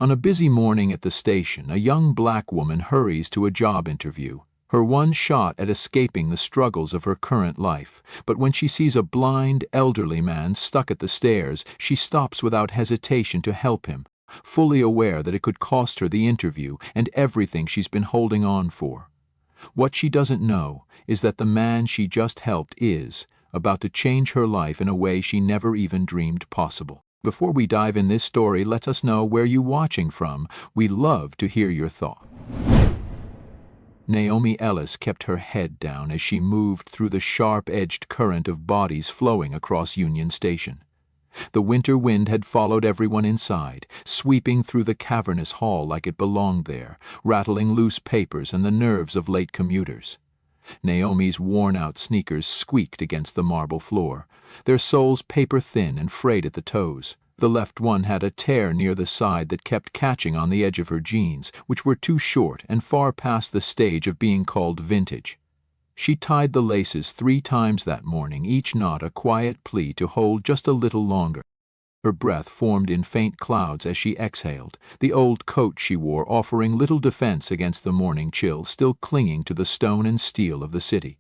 On a busy morning at the station, a young black woman hurries to a job interview, her one shot at escaping the struggles of her current life. But when she sees a blind, elderly man stuck at the stairs, she stops without hesitation to help him, fully aware that it could cost her the interview and everything she's been holding on for. What she doesn't know is that the man she just helped is about to change her life in a way she never even dreamed possible. Before we dive in this story, let us know where you're watching from. We love to hear your thoughts. Naomi Ellis kept her head down as she moved through the sharp-edged current of bodies flowing across Union Station. The winter wind had followed everyone inside, sweeping through the cavernous hall like it belonged there, rattling loose papers and the nerves of late commuters. Naomi's worn-out sneakers squeaked against the marble floor, their soles paper-thin and frayed at the toes. The left one had a tear near the side that kept catching on the edge of her jeans, which were too short and far past the stage of being called vintage. She tied the laces 3 times that morning, each knot a quiet plea to hold just a little longer. Her breath formed in faint clouds as she exhaled, the old coat she wore offering little defense against the morning chill still clinging to the stone and steel of the city.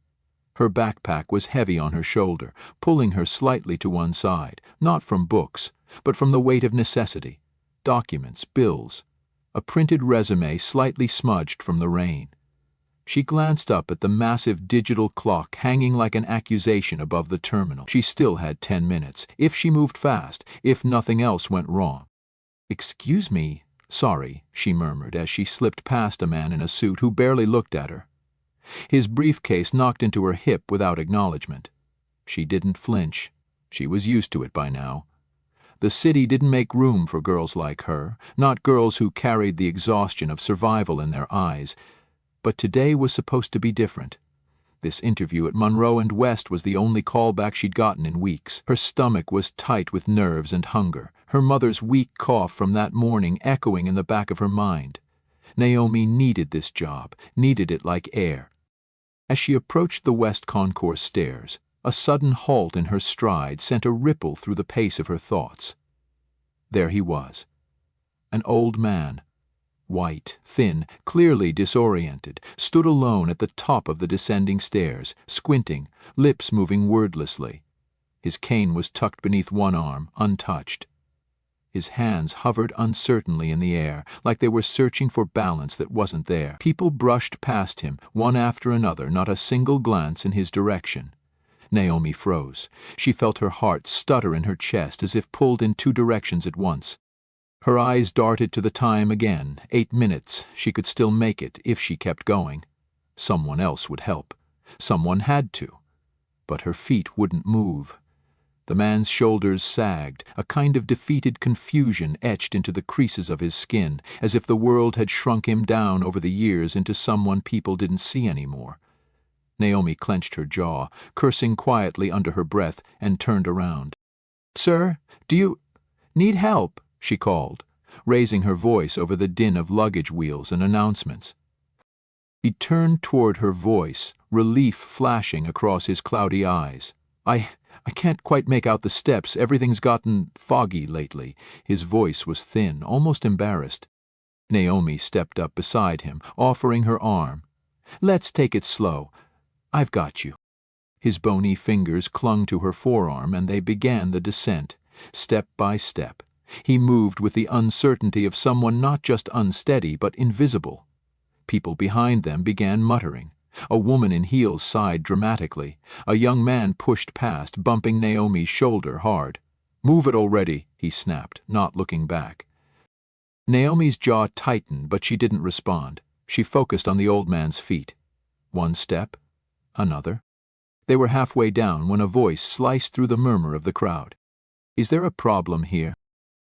Her backpack was heavy on her shoulder, pulling her slightly to one side, not from books, but from the weight of necessity. Documents, bills, a printed resume slightly smudged from the rain. She glanced up at the massive digital clock hanging like an accusation above the terminal. She still had 10 minutes, if she moved fast, if nothing else went wrong. "Excuse me, sorry," she murmured as she slipped past a man in a suit who barely looked at her. His briefcase knocked into her hip without acknowledgement. She didn't flinch. She was used to it by now. The city didn't make room for girls like her, not girls who carried the exhaustion of survival in their eyes. But today was supposed to be different. This interview at Monroe and West was the only callback she'd gotten in weeks. Her stomach was tight with nerves and hunger, her mother's weak cough from that morning echoing in the back of her mind. Naomi needed this job, needed it like air. As she approached the West Concourse stairs, a sudden halt in her stride sent a ripple through the pace of her thoughts. There he was, an old man, white, thin, clearly disoriented, stood alone at the top of the descending stairs, squinting, lips moving wordlessly. His cane was tucked beneath one arm, untouched. His hands hovered uncertainly in the air, like they were searching for balance that wasn't there. People brushed past him, one after another, not a single glance in his direction. Naomi froze. She felt her heart stutter in her chest as if pulled in 2 directions at once. Her eyes darted to the time again. 8 minutes. She could still make it if she kept going. Someone else would help. Someone had to. But her feet wouldn't move. The man's shoulders sagged, a kind of defeated confusion etched into the creases of his skin, as if the world had shrunk him down over the years into someone people didn't see anymore. Naomi clenched her jaw, cursing quietly under her breath, and turned around. "Sir, do you need help?" she called, raising her voice over the din of luggage wheels and announcements. He turned toward her voice, relief flashing across his cloudy eyes. I can't quite make out the steps. Everything's gotten foggy lately." His voice was thin, almost embarrassed. Naomi stepped up beside him, offering her arm. "Let's take it slow. I've got you." His bony fingers clung to her forearm and they began the descent, step by step. He moved with the uncertainty of someone not just unsteady but invisible. People behind them began muttering. A woman in heels sighed dramatically. A young man pushed past, bumping Naomi's shoulder hard. "Move it already," he snapped, not looking back. Naomi's jaw tightened, but she didn't respond. She focused on the old man's feet. One step, another. They were halfway down when a voice sliced through the murmur of the crowd. "Is there a problem here?"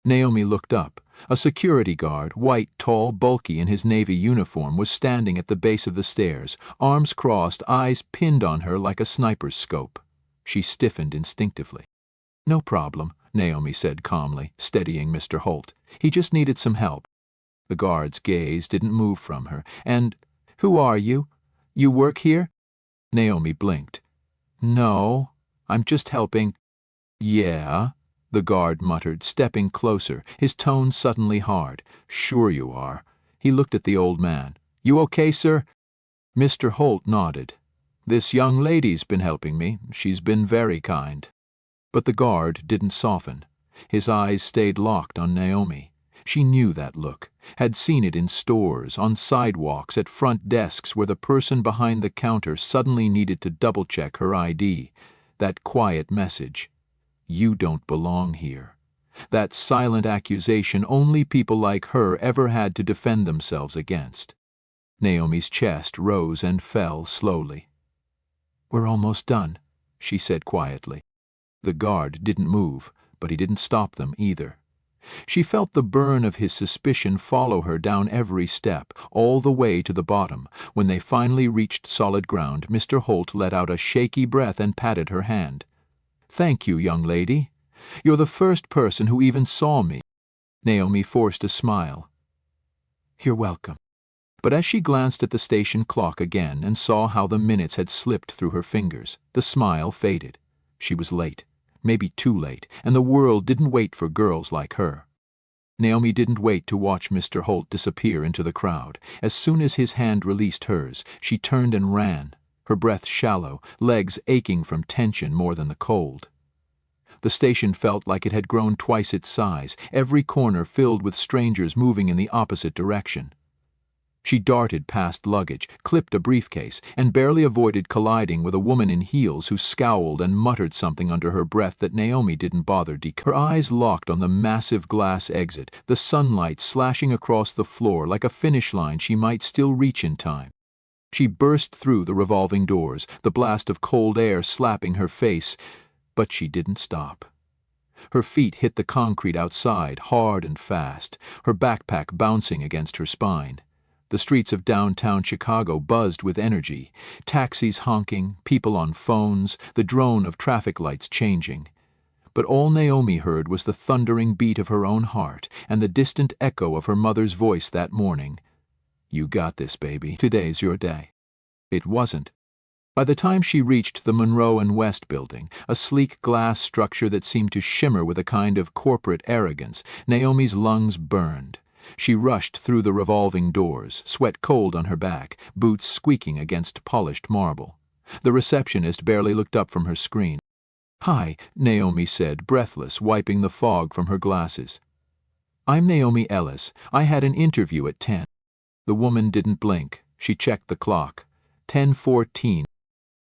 Naomi looked up. A security guard, white, tall, bulky in his navy uniform, was standing at the base of the stairs, arms crossed, eyes pinned on her like a sniper's scope. She stiffened instinctively. "No problem," Naomi said calmly, steadying Mr. Holt. "He just needed some help." The guard's gaze didn't move from her. "And who are you? You work here?" Naomi blinked. "No, I'm just helping." "Yeah?" the guard muttered, stepping closer, his tone suddenly hard. "Sure you are." He looked at the old man. "You okay, sir?" Mr. Holt nodded. "This young lady's been helping me. She's been very kind." But the guard didn't soften. His eyes stayed locked on Naomi. She knew that look, had seen it in stores, on sidewalks, at front desks where the person behind the counter suddenly needed to double-check her ID. That quiet message, "You don't belong here." That silent accusation only people like her ever had to defend themselves against. Naomi's chest rose and fell slowly. "We're almost done," she said quietly. The guard didn't move, but he didn't stop them either. She felt the burn of his suspicion follow her down every step, all the way to the bottom. When they finally reached solid ground, Mr. Holt let out a shaky breath and patted her hand. "Thank you, young lady. You're the first person who even saw me." Naomi forced a smile. "You're welcome." But as she glanced at the station clock again and saw how the minutes had slipped through her fingers, the smile faded. She was late, maybe too late, and the world didn't wait for girls like her. Naomi didn't wait to watch Mr. Holt disappear into the crowd. As soon as his hand released hers, she turned and ran, her breath shallow, legs aching from tension more than the cold. The station felt like it had grown twice its size, every corner filled with strangers moving in the opposite direction. She darted past luggage, clipped a briefcase, and barely avoided colliding with a woman in heels who scowled and muttered something under her breath that Naomi didn't bother decoding. Her eyes locked on the massive glass exit, the sunlight slashing across the floor like a finish line she might still reach in time. She burst through the revolving doors, the blast of cold air slapping her face, but she didn't stop. Her feet hit the concrete outside, hard and fast, her backpack bouncing against her spine. The streets of downtown Chicago buzzed with energy, taxis honking, people on phones, the drone of traffic lights changing. But all Naomi heard was the thundering beat of her own heart and the distant echo of her mother's voice that morning. "You got this, baby. Today's your day." It wasn't. By the time she reached the Monroe and West building, a sleek glass structure that seemed to shimmer with a kind of corporate arrogance, Naomi's lungs burned. She rushed through the revolving doors, sweat cold on her back, boots squeaking against polished marble. The receptionist barely looked up from her screen. "Hi," Naomi said, breathless, wiping the fog from her glasses. "I'm Naomi Ellis. I had an interview at 10. The woman didn't blink. She checked the clock. 10:14.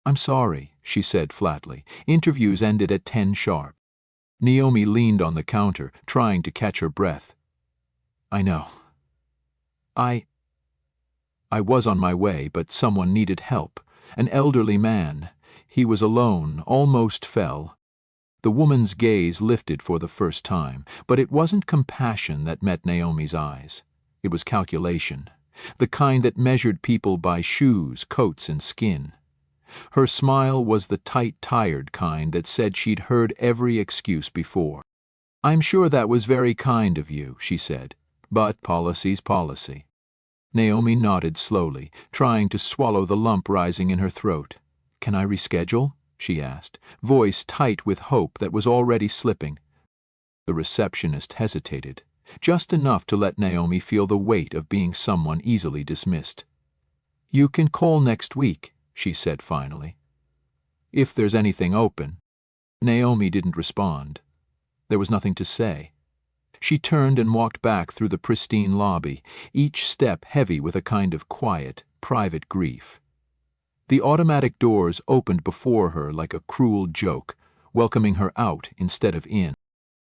"I'm sorry," she said flatly. "Interviews ended at 10 sharp." Naomi leaned on the counter, trying to catch her breath. "I know. I was on my way, but someone needed help. An elderly man. He was alone, almost fell." The woman's gaze lifted for the first time, but it wasn't compassion that met Naomi's eyes. It was calculation, the kind that measured people by shoes, coats, and skin. Her smile was the tight, tired kind that said she'd heard every excuse before. "I'm sure that was very kind of you," she said, "but policy's policy." Naomi nodded slowly, trying to swallow the lump rising in her throat. "Can I reschedule?" she asked, voice tight with hope that was already slipping. The receptionist hesitated, just enough to let Naomi feel the weight of being someone easily dismissed. "You can call next week," she said finally. "If there's anything open." Naomi didn't respond. There was nothing to say. She turned and walked back through the pristine lobby, each step heavy with a kind of quiet, private grief. The automatic doors opened before her like a cruel joke, welcoming her out instead of in.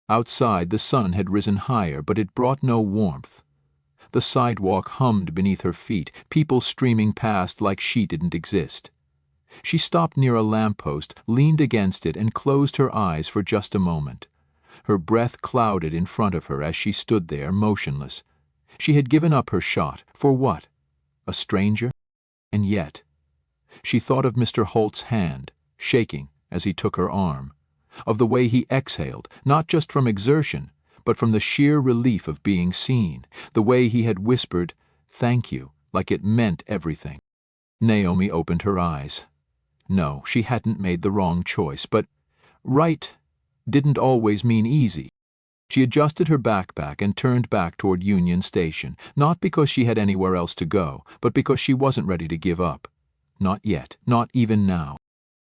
Outside the sun had risen higher, but it brought no warmth. The sidewalk hummed beneath her feet, people streaming past like she didn't exist. She stopped near a lamppost, leaned against it, and closed her eyes for just a moment. Her breath clouded in front of her as she stood there, motionless. She had given up her shot. For what? A stranger? And yet. She thought of Mr. Holt's hand, shaking as he took her arm, of the way he exhaled, not just from exertion, but from the sheer relief of being seen, the way he had whispered, "Thank you," like it meant everything. Naomi opened her eyes. No, she hadn't made the wrong choice, but right didn't always mean easy. She adjusted her backpack and turned back toward Union Station, not because she had anywhere else to go, but because she wasn't ready to give up. Not yet, not even now.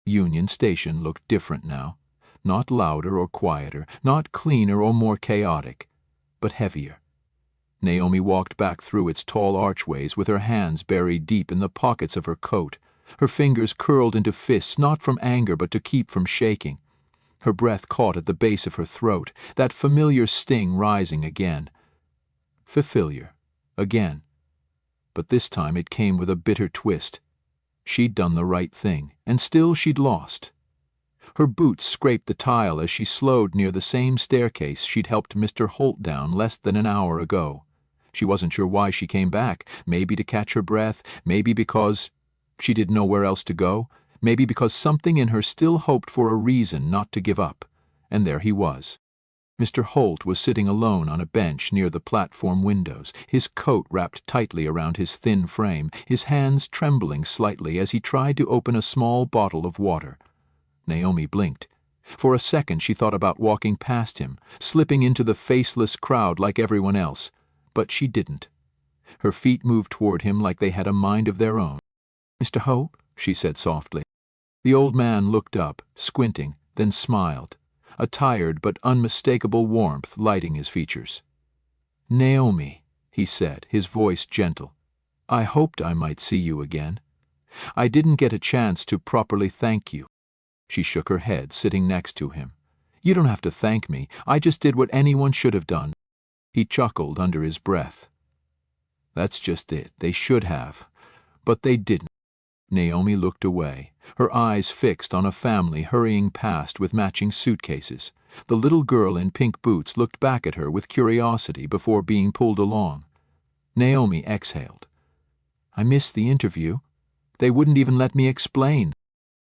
Union Station looked different now. Not louder or quieter, not cleaner or more chaotic, but heavier. Naomi walked back through its tall archways with her hands buried deep in the pockets of her coat, her fingers curled into fists not from anger but to keep from shaking. Her breath caught at the base of her throat, that familiar sting rising again. Familiar. Again. But this time it came with a bitter twist. She'd done the right thing, and still she'd lost. Her boots scraped the tile as she slowed near the same staircase she'd helped Mr. Holt down less than an hour ago. She wasn't sure why she came back, maybe to catch her breath, maybe because she didn't know where else to go, maybe because something in her still hoped for a reason not to give up. And there he was. Mr. Holt was sitting alone on a bench near the platform windows, his coat wrapped tightly around his thin frame, his hands trembling slightly as he tried to open a small bottle of water. Naomi blinked. For a second she thought about walking past him, slipping into the faceless crowd like everyone else, but she didn't. Her feet moved toward him like they had a mind of their own. "Mr. Holt?" she said softly. The old man looked up, squinting, then smiled, a tired but unmistakable warmth lighting his features. "Naomi," he said, his voice gentle, "I hoped I might see you again. I didn't get a chance to properly thank you." She shook her head, sitting next to him. "You don't have to thank me. I just did what anyone should have done." He chuckled under his breath. "That's just it. They should have. But they didn't." Naomi looked away, her eyes fixed on a family hurrying past with matching suitcases. The little girl in pink boots looked back at her with curiosity before being pulled along. Naomi exhaled. "I missed the interview. They wouldn't even let me explain."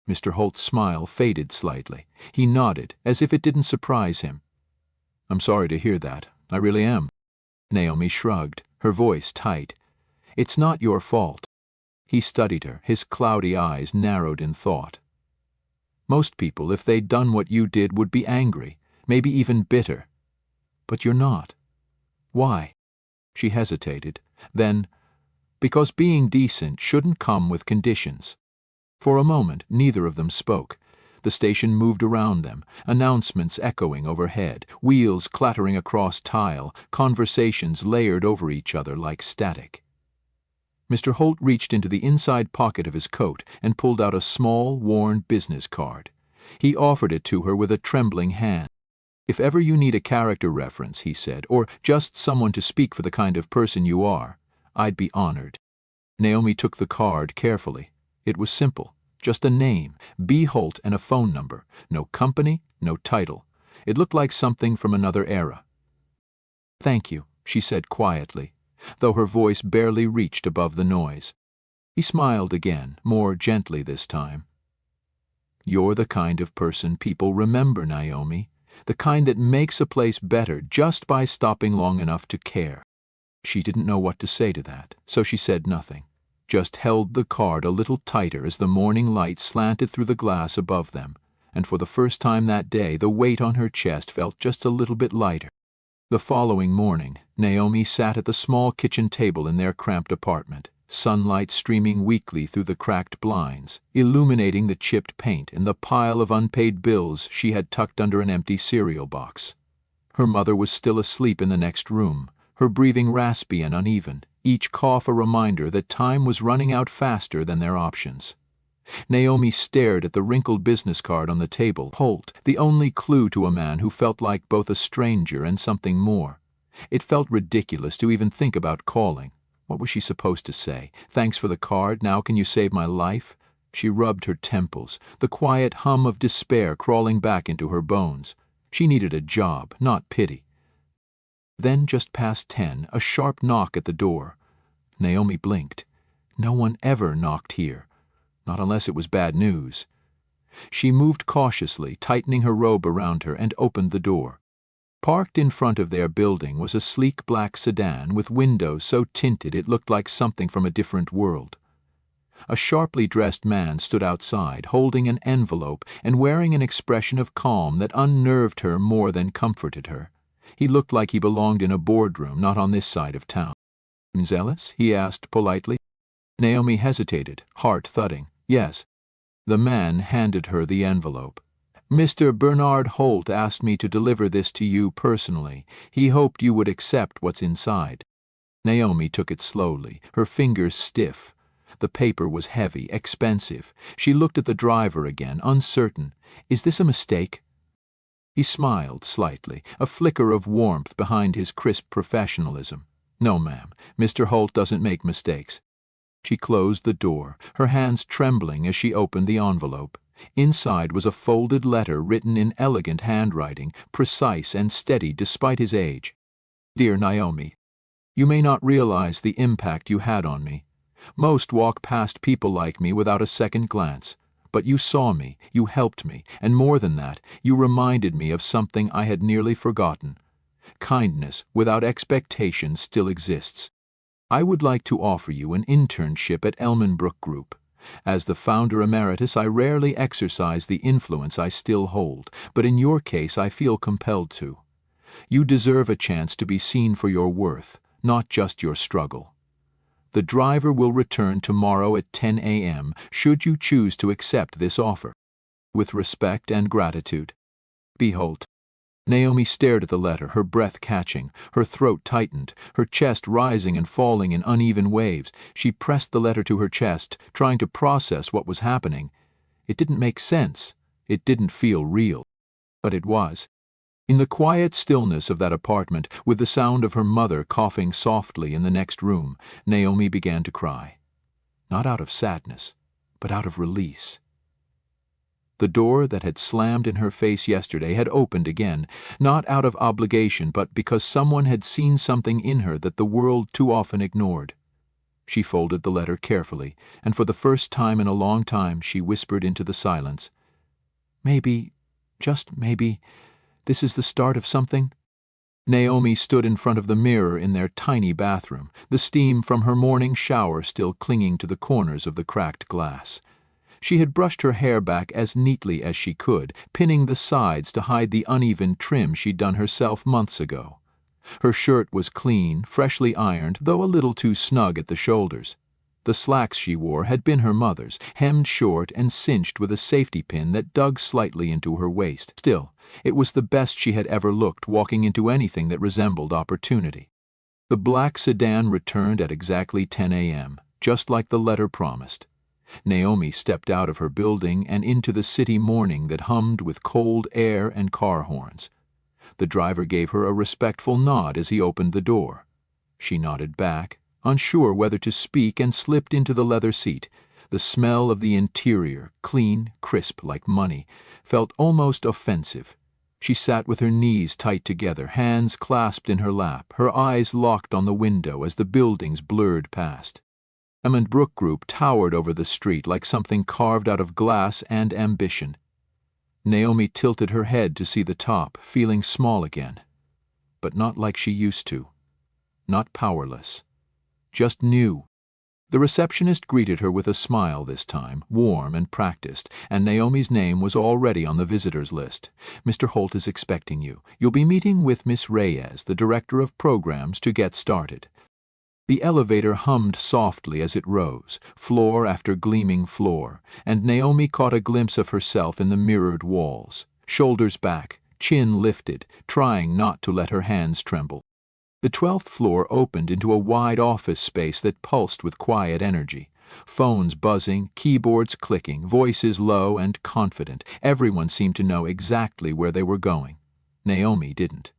Mr. Holt's smile faded slightly. He nodded, as if it didn't surprise him. "I'm sorry to hear that. I really am." Naomi shrugged, her voice tight. "It's not your fault." He studied her, his cloudy eyes narrowed in thought. "Most people, if they'd done what you did, would be angry, maybe even bitter. But you're not. Why?" She hesitated. Then, "Because being decent shouldn't come with conditions." For a moment, neither of them spoke. The station moved around them, announcements echoing overhead, wheels clattering across tile, conversations layered over each other like static. Mr. Holt reached into the inside pocket of his coat and pulled out a small, worn business card. He offered it to her with a trembling hand. "If ever you need a character reference," he said, "or just someone to speak for the kind of person you are, I'd be honored." Naomi took the card carefully. It was simple. Just a name, B. Holt, and a phone number. No company, no title. It looked like something from another era. "Thank you," she said quietly, though her voice barely reached above the noise. He smiled again, more gently this time. "You're the kind of person people remember, Naomi. The kind that makes a place better just by stopping long enough to care." She didn't know what to say to that, so she said nothing. Just held the card a little tighter as the morning light slanted through the glass above them, and for the first time that day the weight on her chest felt just a little bit lighter. The following morning, Naomi sat at the small kitchen table in their cramped apartment, sunlight streaming weakly through the cracked blinds, illuminating the chipped paint and the pile of unpaid bills she had tucked under an empty cereal box. Her mother was still asleep in the next room, her breathing raspy and uneven, each cough a reminder that time was running out faster than their options. Naomi stared at the wrinkled business card on the table. Holt, the only clue to a man who felt like both a stranger and something more. It felt ridiculous to even think about calling. What was she supposed to say? "Thanks for the card, now can you save my life?" She rubbed her temples, the quiet hum of despair crawling back into her bones. She needed a job, not pity. Then, just past 10, a sharp knock at the door. Naomi blinked. No one ever knocked here. Not unless it was bad news. She moved cautiously, tightening her robe around her, and opened the door. Parked in front of their building was a sleek black sedan with windows so tinted it looked like something from a different world. A sharply dressed man stood outside, holding an envelope and wearing an expression of calm that unnerved her more than comforted her. He looked like he belonged in a boardroom, not on this side of town. "Ms. Ellis?" he asked politely. Naomi hesitated, heart thudding. "Yes." The man handed her the envelope. "Mr. Bernard Holt asked me to deliver this to you personally. He hoped you would accept what's inside." Naomi took it slowly, her fingers stiff. The paper was heavy, expensive. She looked at the driver again, uncertain. "Is this a mistake?" He smiled slightly, a flicker of warmth behind his crisp professionalism. "No, ma'am. Mr. Holt doesn't make mistakes." She closed the door, her hands trembling as she opened the envelope. Inside was a folded letter written in elegant handwriting, precise and steady despite his age. "Dear Naomi, you may not realize the impact you had on me. Most walk past people like me without a second glance. But you saw me, you helped me, and more than that, you reminded me of something I had nearly forgotten. Kindness without expectation still exists. I would like to offer you an internship at Elmenbrook Group. As the founder emeritus, I rarely exercise the influence I still hold, but in your case I feel compelled to. You deserve a chance to be seen for your worth, not just your struggle. The driver will return tomorrow at 10 a.m. should you choose to accept this offer. With respect and gratitude, B. Holt." Naomi stared at the letter, her breath catching, her throat tightened, her chest rising and falling in uneven waves. She pressed the letter to her chest, trying to process what was happening. It didn't make sense. It didn't feel real. But it was. In the quiet stillness of that apartment, with the sound of her mother coughing softly in the next room, Naomi began to cry. Not out of sadness, but out of release. The door that had slammed in her face yesterday had opened again, not out of obligation, but because someone had seen something in her that the world too often ignored. She folded the letter carefully, and for the first time in a long time she whispered into the silence, "Maybe, just maybe, this is the start of something?" Naomi stood in front of the mirror in their tiny bathroom, the steam from her morning shower still clinging to the corners of the cracked glass. She had brushed her hair back as neatly as she could, pinning the sides to hide the uneven trim she'd done herself months ago. Her shirt was clean, freshly ironed, though a little too snug at the shoulders. The slacks she wore had been her mother's, hemmed short and cinched with a safety pin that dug slightly into her waist. Still, it was the best she had ever looked walking into anything that resembled opportunity. The black sedan returned at exactly 10 a.m., just like the letter promised. Naomi stepped out of her building and into the city morning that hummed with cold air and car horns. The driver gave her a respectful nod as he opened the door. She nodded back, unsure whether to speak, and slipped into the leather seat. The smell of the interior, clean, crisp like money, felt almost offensive. She sat with her knees tight together, hands clasped in her lap, her eyes locked on the window as the buildings blurred past. Elmenbrook Group towered over the street like something carved out of glass and ambition. Naomi tilted her head to see the top, feeling small again. But not like she used to. Not powerless. Just new. The receptionist greeted her with a smile this time, warm and practiced, and Naomi's name was already on the visitors list. "Mr. Holt is expecting you. You'll be meeting with Miss Reyes, the director of programs, to get started." The elevator hummed softly as it rose, floor after gleaming floor, and Naomi caught a glimpse of herself in the mirrored walls, shoulders back, chin lifted, trying not to let her hands tremble. The 12th floor opened into a wide office space that pulsed with quiet energy. Phones buzzing, keyboards clicking, voices low and confident. Everyone seemed to know exactly where they were going. Naomi didn't.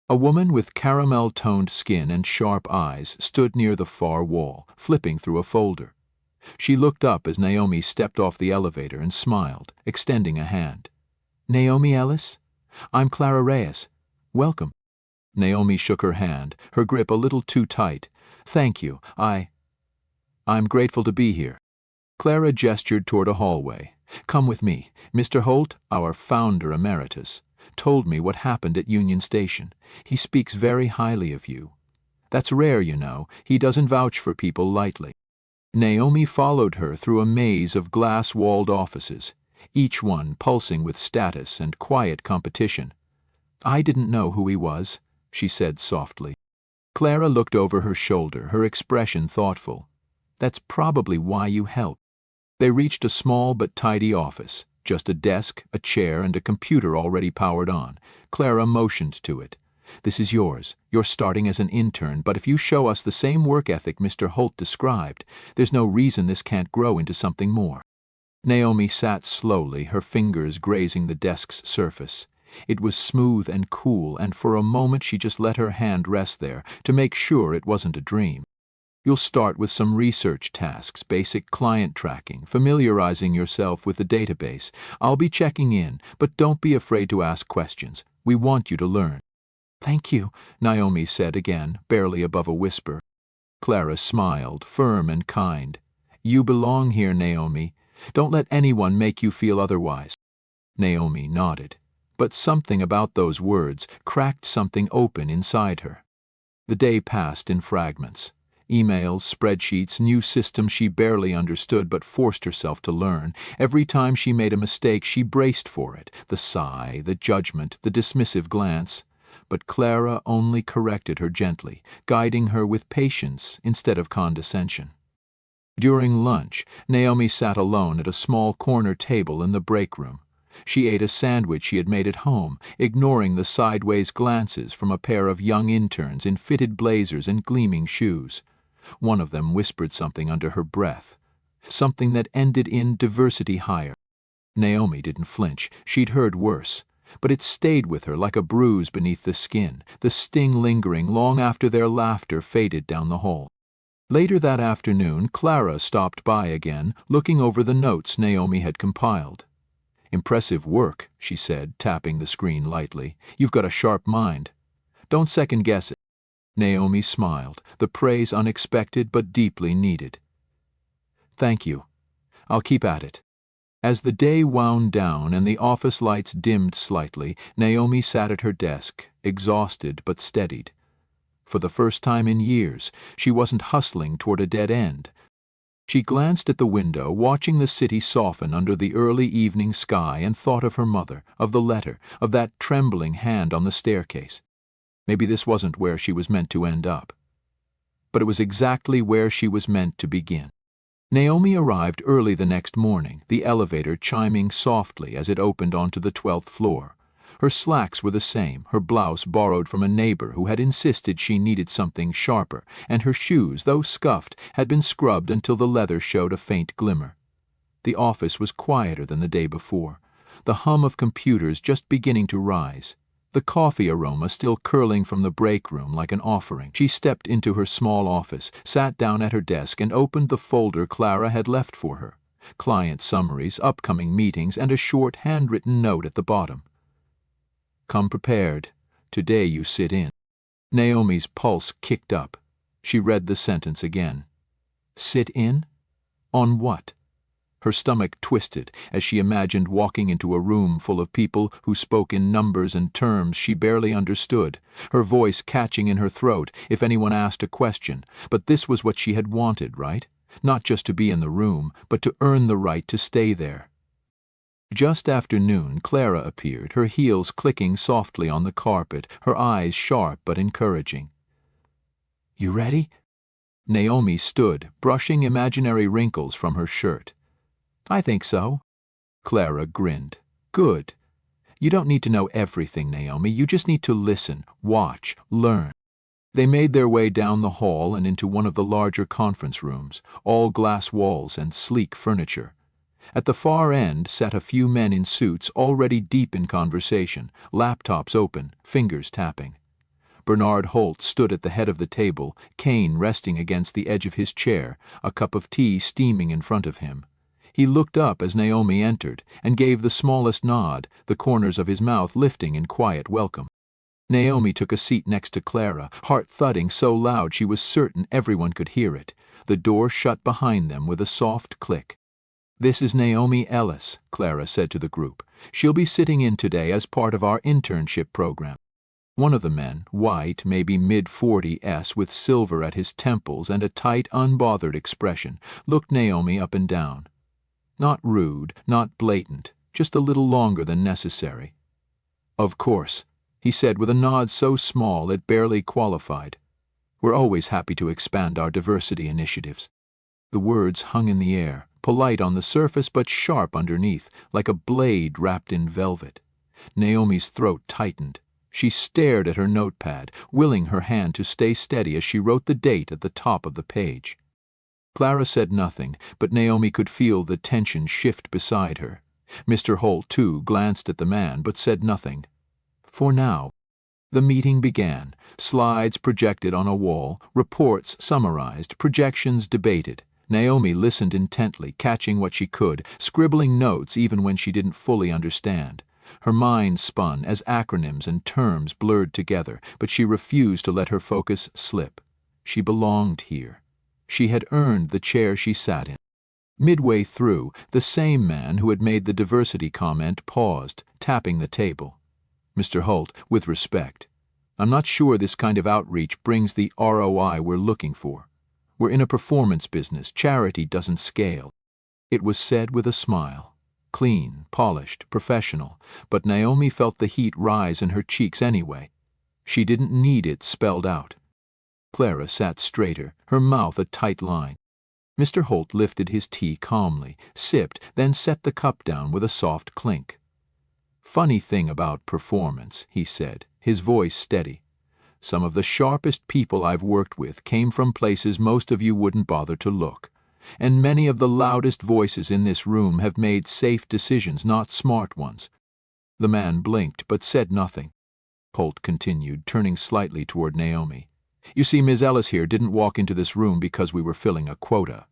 A woman with caramel-toned skin and sharp eyes stood near the far wall, flipping through a folder. She looked up as Naomi stepped off the elevator and smiled, extending a hand. "Naomi Ellis? I'm Clara Reyes. Welcome." Naomi shook her hand, her grip a little too tight. "Thank you. I'm grateful to be here." Clara gestured toward a hallway. "Come with me. Mr. Holt, our founder emeritus, told me what happened at Union Station. He speaks very highly of you. That's rare, you know. He doesn't vouch for people lightly." Naomi followed her through a maze of glass-walled offices, each one pulsing with status and quiet competition. "I didn't know who he was," she said softly. Clara looked over her shoulder, her expression thoughtful. "That's probably why you helped." They reached a small but tidy office, just a desk, a chair, and a computer already powered on. Clara motioned to it. "This is yours. You're starting as an intern, but if you show us the same work ethic Mr. Holt described, there's no reason this can't grow into something more." Naomi sat slowly, her fingers grazing the desk's surface. It was smooth and cool, and for a moment she just let her hand rest there to make sure it wasn't a dream. "You'll start with some research tasks, basic client tracking, familiarizing yourself with the database. I'll be checking in, but don't be afraid to ask questions. We want you to learn." "Thank you," Naomi said again, barely above a whisper. Clara smiled, firm and kind. "You belong here, Naomi. Don't let anyone make you feel otherwise." Naomi nodded, but something about those words cracked something open inside her. The day passed in fragments. Emails, spreadsheets, new systems she barely understood but forced herself to learn. Every time she made a mistake, she braced for it, the sigh, the judgment, the dismissive glance. But Clara only corrected her gently, guiding her with patience instead of condescension. During lunch, Naomi sat alone at a small corner table in the break room. She ate a sandwich she had made at home, ignoring the sideways glances from a pair of young interns in fitted blazers and gleaming shoes. One of them whispered something under her breath, something that ended in diversity hire. Naomi didn't flinch. She'd heard worse. But it stayed with her like a bruise beneath the skin, the sting lingering long after their laughter faded down the hall. Later that afternoon, Clara stopped by again, looking over the notes Naomi had compiled. "Impressive work," she said, tapping the screen lightly. "You've got a sharp mind. Don't second-guess it." Naomi smiled, the praise unexpected but deeply needed. "Thank you. I'll keep at it." As the day wound down and the office lights dimmed slightly, Naomi sat at her desk, exhausted but steadied. For the first time in years, she wasn't hustling toward a dead end. She glanced at the window, watching the city soften under the early evening sky, and thought of her mother, of the letter, of that trembling hand on the staircase. Maybe this wasn't where she was meant to end up. But it was exactly where she was meant to begin. Naomi arrived early the next morning, the elevator chiming softly as it opened onto the 12th floor. Her slacks were the same, her blouse borrowed from a neighbor who had insisted she needed something sharper, and her shoes, though scuffed, had been scrubbed until the leather showed a faint glimmer. The office was quieter than the day before, the hum of computers just beginning to rise, the coffee aroma still curling from the break room like an offering. She stepped into her small office, sat down at her desk, and opened the folder Clara had left for her. Client summaries, upcoming meetings, and a short handwritten note at the bottom. "Come prepared. Today you sit in." Naomi's pulse kicked up. She read the sentence again. Sit in? On what? Her stomach twisted as she imagined walking into a room full of people who spoke in numbers and terms she barely understood, her voice catching in her throat if anyone asked a question. But this was what she had wanted, right? Not just to be in the room, but to earn the right to stay there. Just after noon, Clara appeared, her heels clicking softly on the carpet, her eyes sharp but encouraging. "You ready?" Naomi stood, brushing imaginary wrinkles from her shirt. "I think so." Clara grinned. "Good. You don't need to know everything, Naomi. You just need to listen, watch, learn." They made their way down the hall and into one of the larger conference rooms, all glass walls and sleek furniture. At the far end sat a few men in suits already deep in conversation, laptops open, fingers tapping. Bernard Holt stood at the head of the table, cane resting against the edge of his chair, a cup of tea steaming in front of him. He looked up as Naomi entered and gave the smallest nod, the corners of his mouth lifting in quiet welcome. Naomi took a seat next to Clara, heart thudding so loud she was certain everyone could hear it. The door shut behind them with a soft click. "This is Naomi Ellis," Clara said to the group. "She'll be sitting in today as part of our internship program." One of the men, white, maybe mid-40s, with silver at his temples and a tight, unbothered expression, looked Naomi up and down. Not rude, not blatant, just a little longer than necessary. "Of course," he said with a nod so small it barely qualified. "We're always happy to expand our diversity initiatives." The words hung in the air, polite on the surface but sharp underneath, like a blade wrapped in velvet. Naomi's throat tightened. She stared at her notepad, willing her hand to stay steady as she wrote the date at the top of the page. Clara said nothing, but Naomi could feel the tension shift beside her. Mr. Holt, too, glanced at the man, but said nothing. For now. The meeting began. Slides projected on a wall, reports summarized, projections debated. Naomi listened intently, catching what she could, scribbling notes even when she didn't fully understand. Her mind spun as acronyms and terms blurred together, but she refused to let her focus slip. She belonged here. She had earned the chair she sat in. Midway through, the same man who had made the diversity comment paused, tapping the table. "Mr. Holt, with respect, I'm not sure this kind of outreach brings the ROI we're looking for. We're in a performance business. Charity doesn't scale." It was said with a smile. Clean, polished, professional, but Naomi felt the heat rise in her cheeks anyway. She didn't need it spelled out. Clara sat straighter, her mouth a tight line. Mr. Holt lifted his tea calmly, sipped, then set the cup down with a soft clink. "Funny thing about performance," he said, his voice steady. "Some of the sharpest people I've worked with came from places most of you wouldn't bother to look. And many of the loudest voices in this room have made safe decisions, not smart ones." The man blinked but said nothing. Holt continued, turning slightly toward Naomi. "You see, Ms. Ellis here didn't walk into this room because we were filling a quota.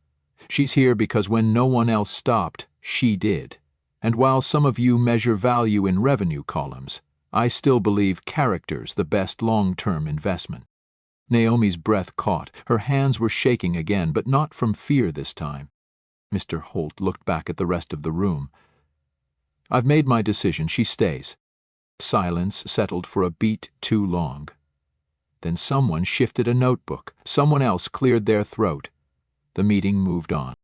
She's here because when no one else stopped, she did. And while some of you measure value in revenue columns, I still believe character's the best long-term investment." Naomi's breath caught. Her hands were shaking again, but not from fear this time. Mr. Holt looked back at the rest of the room. "I've made my decision. She stays." Silence settled for a beat too long. Then someone shifted a notebook. Someone else cleared their throat. The meeting moved on.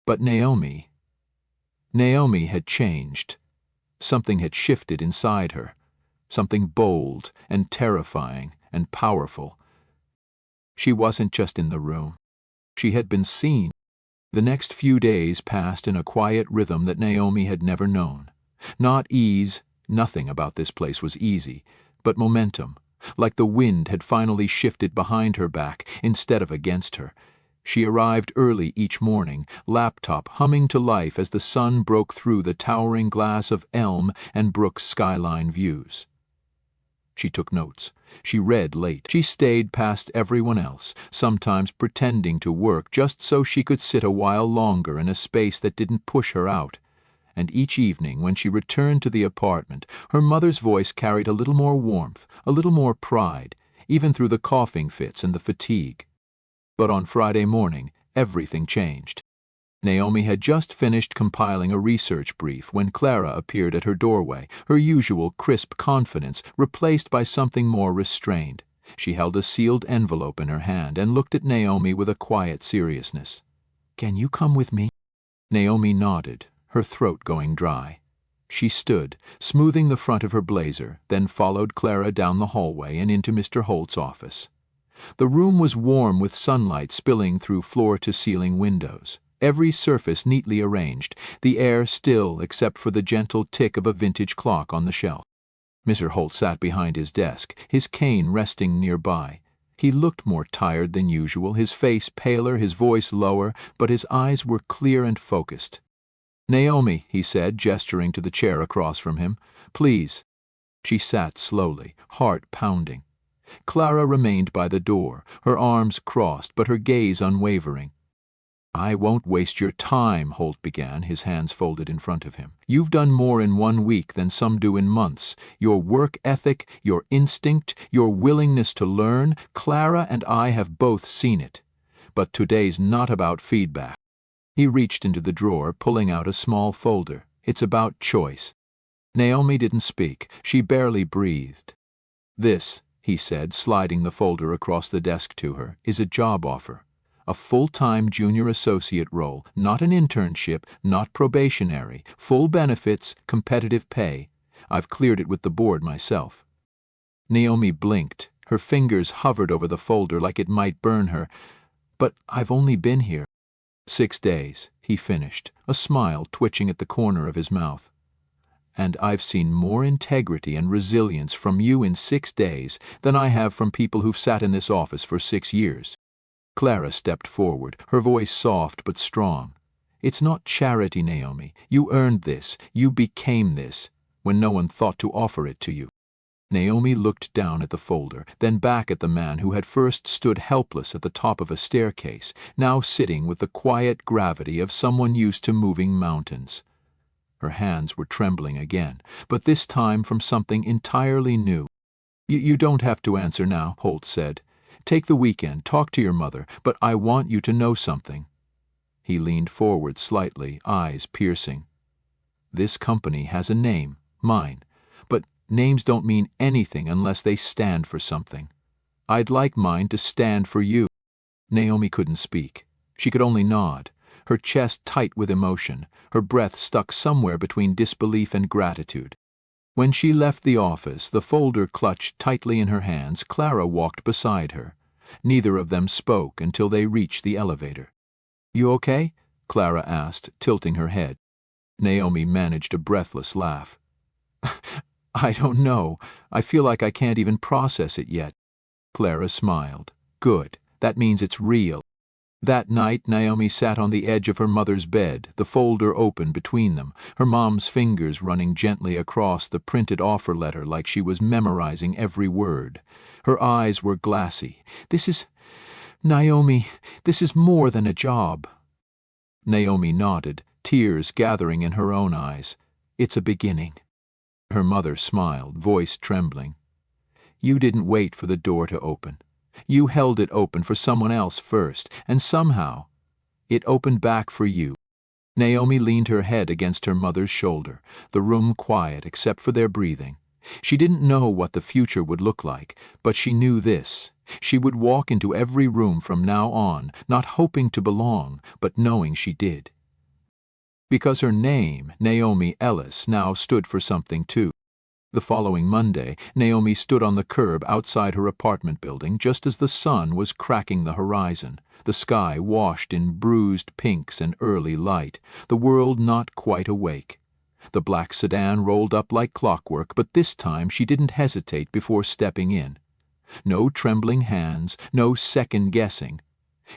But Naomi had changed. Something had shifted inside her. Something bold and terrifying and powerful. She wasn't just in the room. She had been seen. The next few days passed in a quiet rhythm that Naomi had never known. Not ease, nothing about this place was easy, but momentum, like the wind had finally shifted behind her back instead of against her. She arrived early each morning, laptop humming to life as the sun broke through the towering glass of Elm and Brook's skyline views. She took notes. She read late. She stayed past everyone else, sometimes pretending to work just so she could sit a while longer in a space that didn't push her out. And each evening, when she returned to the apartment, her mother's voice carried a little more warmth, a little more pride, even through the coughing fits and the fatigue. But on Friday morning, everything changed. Naomi had just finished compiling a research brief when Clara appeared at her doorway, her usual crisp confidence replaced by something more restrained. She held a sealed envelope in her hand and looked at Naomi with a quiet seriousness. "Can you come with me?" Naomi nodded, her throat going dry. She stood, smoothing the front of her blazer, then followed Clara down the hallway and into Mr. Holt's office. The room was warm with sunlight spilling through floor-to-ceiling windows. Every surface neatly arranged, the air still except for the gentle tick of a vintage clock on the shelf. Mr. Holt sat behind his desk, his cane resting nearby. He looked more tired than usual, his face paler, his voice lower, but his eyes were clear and focused. "Naomi," he said, gesturing to the chair across from him, "please." She sat slowly, heart pounding. Clara remained by the door, her arms crossed but her gaze unwavering. "I won't waste your time," Holt began, his hands folded in front of him. "You've done more in 1 week than some do in months. Your work ethic, your instinct, your willingness to learn, Clara and I have both seen it. But today's not about feedback." He reached into the drawer, pulling out a small folder. "It's about choice." Naomi didn't speak. She barely breathed. "This," he said, sliding the folder across the desk to her, "is a job offer. A full-time junior associate role, not an internship, not probationary, full benefits, competitive pay. I've cleared it with the board myself." Naomi blinked. Her fingers hovered over the folder like it might burn her. "But I've only been here." "6 days," he finished, a smile twitching at the corner of his mouth. "And I've seen more integrity and resilience from you in 6 days than I have from people who've sat in this office for 6 years. Clara stepped forward, her voice soft but strong. "It's not charity, Naomi. You earned this. You became this, when no one thought to offer it to you." Naomi looked down at the folder, then back at the man who had first stood helpless at the top of a staircase, now sitting with the quiet gravity of someone used to moving mountains. Her hands were trembling again, but this time from something entirely new. You don't have to answer now," Holt said. "Take the weekend, talk to your mother, but I want you to know something." He leaned forward slightly, eyes piercing. "This company has a name, mine, but names don't mean anything unless they stand for something. I'd like mine to stand for you." Naomi couldn't speak. She could only nod, her chest tight with emotion, her breath stuck somewhere between disbelief and gratitude. When she left the office, the folder clutched tightly in her hands, Clara walked beside her. Neither of them spoke until they reached the elevator. "You okay?" Clara asked, tilting her head. Naomi managed a breathless laugh. "I don't know. I feel like I can't even process it yet." Clara smiled. "Good. That means it's real." That night, Naomi sat on the edge of her mother's bed, the folder open between them, her mom's fingers running gently across the printed offer letter like she was memorizing every word. Her eyes were glassy. Naomi, this is more than a job." Naomi nodded, tears gathering in her own eyes. "It's a beginning." Her mother smiled, voice trembling. "You didn't wait for the door to open. You held it open for someone else first, and somehow it opened back for you." Naomi leaned her head against her mother's shoulder, the room quiet except for their breathing. She didn't know what the future would look like, but she knew this. She would walk into every room from now on, not hoping to belong, but knowing she did. Because her name, Naomi Ellis, now stood for something too. The following Monday, Naomi stood on the curb outside her apartment building just as the sun was cracking the horizon, the sky washed in bruised pinks and early light, the world not quite awake. The black sedan rolled up like clockwork, but this time she didn't hesitate before stepping in. No trembling hands, no second-guessing.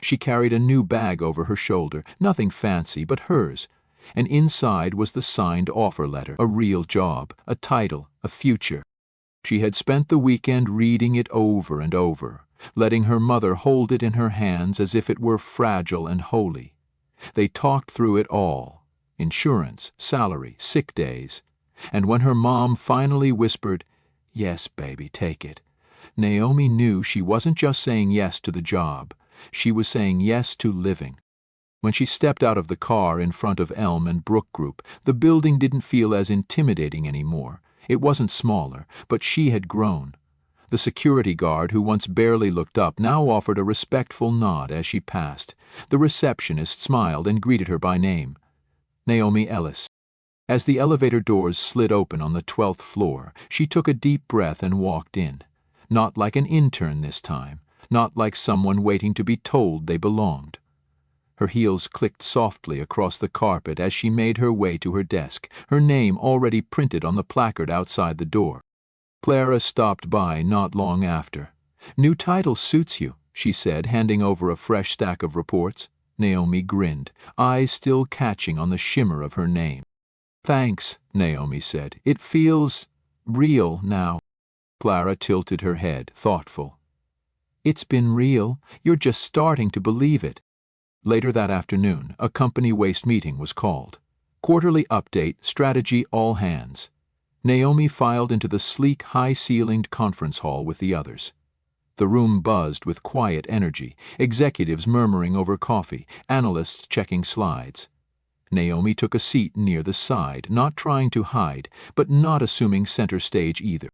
She carried a new bag over her shoulder, nothing fancy but hers, and inside was the signed offer letter, a real job, a title, a future. She had spent the weekend reading it over and over, letting her mother hold it in her hands as if it were fragile and holy. They talked through it all: insurance, salary, sick days. And when her mom finally whispered, "Yes, baby, take it," Naomi knew she wasn't just saying yes to the job. She was saying yes to living. When she stepped out of the car in front of Elm and Brook Group, the building didn't feel as intimidating anymore. It wasn't smaller, but she had grown. The security guard, who once barely looked up, now offered a respectful nod as she passed. The receptionist smiled and greeted her by name. Naomi Ellis. As the elevator doors slid open on the 12th floor, she took a deep breath and walked in. Not like an intern this time, not like someone waiting to be told they belonged. Her heels clicked softly across the carpet as she made her way to her desk, her name already printed on the placard outside the door. Clara stopped by not long after. "New title suits you," she said, handing over a fresh stack of reports. Naomi grinned, eyes still catching on the shimmer of her name. "Thanks," Naomi said. "It feels real now." Clara tilted her head, thoughtful. "It's been real. You're just starting to believe it." Later that afternoon, a company waste meeting was called. Quarterly update, strategy, all hands. Naomi filed into the sleek, high-ceilinged conference hall with the others. The room buzzed with quiet energy, executives murmuring over coffee, analysts checking slides. Naomi took a seat near the side, not trying to hide, but not assuming center stage either.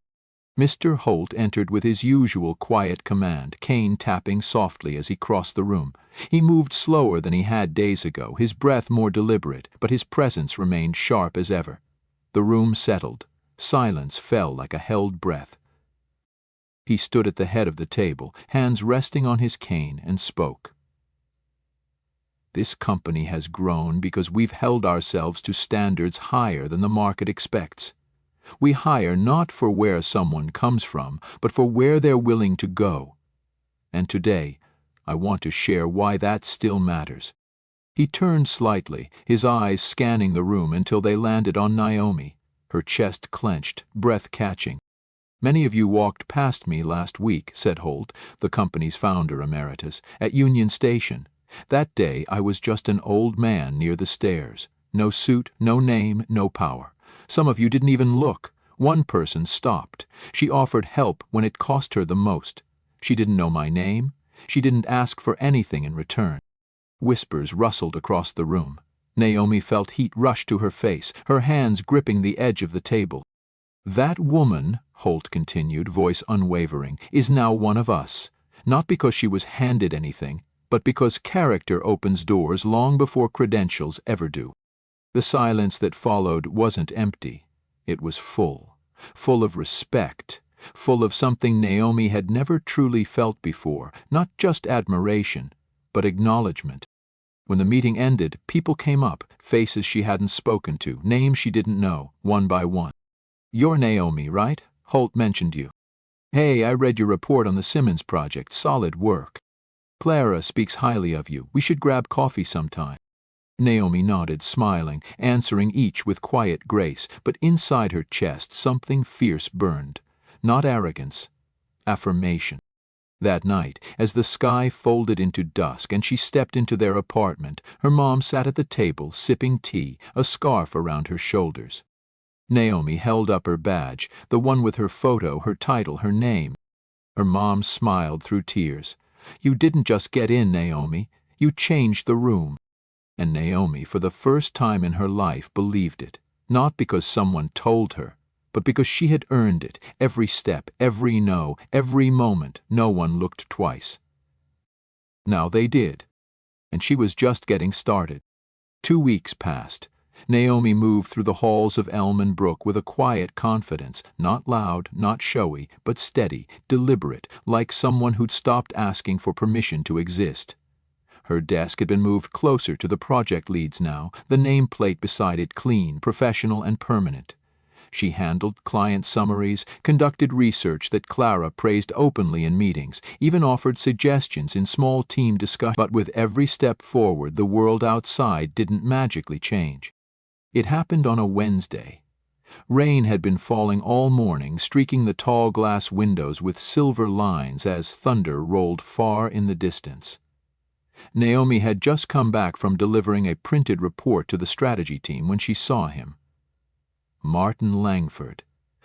Mr. Holt entered with his usual quiet command, cane tapping softly as he crossed the room. He moved slower than he had days ago, his breath more deliberate, but his presence remained sharp as ever. The room settled. Silence fell like a held breath. He stood at the head of the table, hands resting on his cane, and spoke. "This company has grown because we've held ourselves to standards higher than the market expects. We hire not for where someone comes from, but for where they're willing to go. And today, I want to share why that still matters." He turned slightly, his eyes scanning the room until they landed on Naomi, her chest clenched, breath catching. "Many of you walked past me last week," said Holt, the company's founder emeritus, "at Union Station. That day I was just an old man near the stairs. No suit, no name, no power. Some of you didn't even look. One person stopped. She offered help when it cost her the most. She didn't know my name. She didn't ask for anything in return." Whispers rustled across the room. Naomi felt heat rush to her face, her hands gripping the edge of the table. "That woman," Holt continued, voice unwavering, "is now one of us. Not because she was handed anything, but because character opens doors long before credentials ever do." The silence that followed wasn't empty. It was full of respect, full of something Naomi had never truly felt before, not just admiration, but acknowledgement. When the meeting ended, people came up, faces she hadn't spoken to, names she didn't know, one by one. "You're Naomi, right? Holt mentioned you. Hey, I read your report on the Simmons project, solid work. Clara speaks highly of you. We should grab coffee sometime." Naomi nodded, smiling, answering each with quiet grace, but inside her chest something fierce burned. Not arrogance, affirmation. That night, as the sky folded into dusk and she stepped into their apartment, her mom sat at the table sipping tea, a scarf around her shoulders. Naomi held up her badge, the one with her photo, her title, her name. Her mom smiled through tears. "You didn't just get in, Naomi. You changed the room." And Naomi, for the first time in her life, believed it, not because someone told her, but because she had earned it, every step, every no, every moment. No one looked twice. Now they did, and she was just getting started. 2 weeks passed. Naomi moved through the halls of Elm and Brook with a quiet confidence, not loud, not showy, but steady, deliberate, like someone who'd stopped asking for permission to exist. Her desk had been moved closer to the project leads now, the nameplate beside it clean, professional, and permanent. She handled client summaries, conducted research that Clara praised openly in meetings, even offered suggestions in small team discussions. But with every step forward, the world outside didn't magically change. It happened on a Wednesday. Rain had been falling all morning, streaking the tall glass windows with silver lines as thunder rolled far in the distance. Naomi had just come back from delivering a printed report to the strategy team when she saw him. Martin Langford,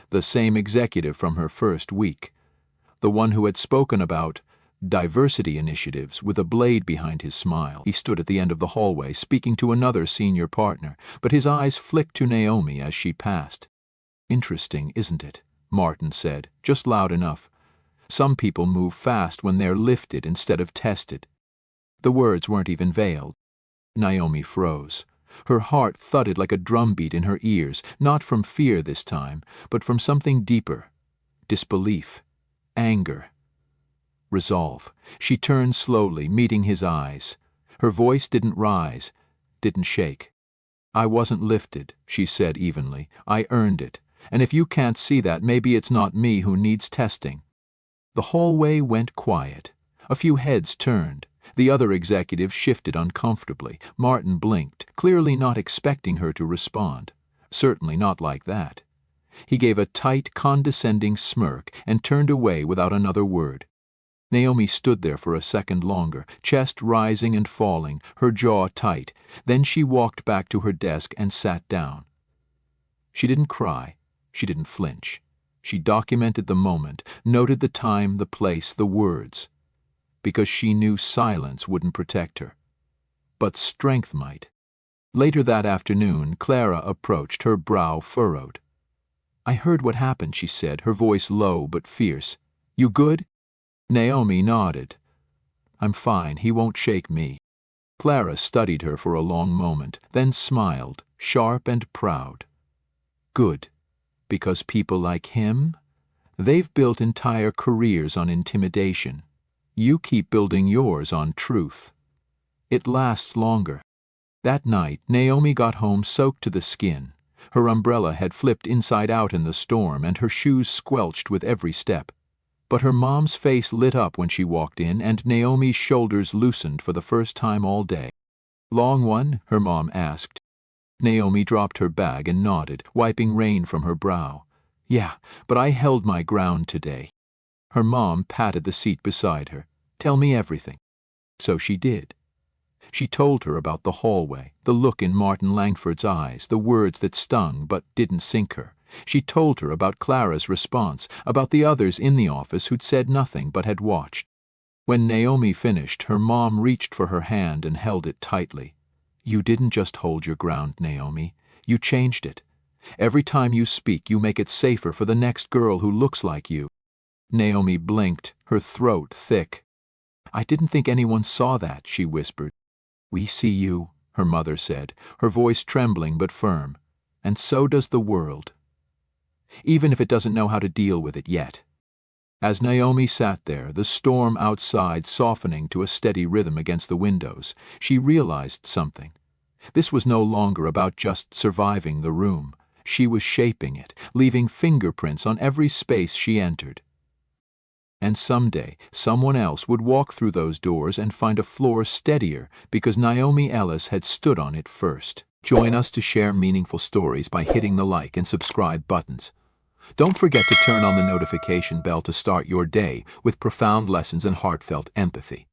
the same executive from her first week, the one who had spoken about diversity initiatives with a blade behind his smile. He stood at the end of the hallway, speaking to another senior partner, but his eyes flicked to Naomi as she passed. "Interesting, isn't it?" Martin said, just loud enough. "Some people move fast when they're lifted instead of tested." The words weren't even veiled. Naomi froze. Her heart thudded like a drumbeat in her ears, not from fear this time, but from something deeper. Disbelief. Anger. Resolve. She turned slowly, meeting his eyes. Her voice didn't rise, didn't shake. "I wasn't lifted," she said evenly. "I earned it. And if you can't see that, maybe it's not me who needs testing." The hallway went quiet. A few heads turned. The other executive shifted uncomfortably. Martin blinked, clearly not expecting her to respond. Certainly not like that. He gave a tight, condescending smirk and turned away without another word. Naomi stood there for a second longer, chest rising and falling, her jaw tight. Then she walked back to her desk and sat down. She didn't cry. She didn't flinch. She documented the moment, noted the time, the place, the words. Because she knew silence wouldn't protect her. But strength might. Later that afternoon, Clara approached, her brow furrowed. "I heard what happened," she said, her voice low but fierce. "You good?" Naomi nodded. "I'm fine, he won't shake me." Clara studied her for a long moment, then smiled, sharp and proud. "Good. Because people like him? They've built entire careers on intimidation. You keep building yours on truth. It lasts longer." That night, Naomi got home soaked to the skin. Her umbrella had flipped inside out in the storm, and her shoes squelched with every step. But her mom's face lit up when she walked in, and Naomi's shoulders loosened for the first time all day. "Long one?" her mom asked. Naomi dropped her bag and nodded, wiping rain from her brow. "Yeah, but I held my ground today." Her mom patted the seat beside her. "Tell me everything." So she did. She told her about the hallway, the look in Martin Langford's eyes, the words that stung but didn't sink her. She told her about Clara's response, about the others in the office who'd said nothing but had watched. When Naomi finished, her mom reached for her hand and held it tightly. "You didn't just hold your ground, Naomi. You changed it. Every time you speak, you make it safer for the next girl who looks like you." Naomi blinked, her throat thick. "I didn't think anyone saw that," she whispered. "We see you," her mother said, her voice trembling but firm. "And so does the world. Even if it doesn't know how to deal with it yet." As Naomi sat there, the storm outside softening to a steady rhythm against the windows, she realized something. This was no longer about just surviving the room. She was shaping it, leaving fingerprints on every space she entered. And someday, someone else would walk through those doors and find a floor steadier because Naomi Ellis had stood on it first. Join us to share meaningful stories by hitting the like and subscribe buttons. Don't forget to turn on the notification bell to start your day with profound lessons and heartfelt empathy.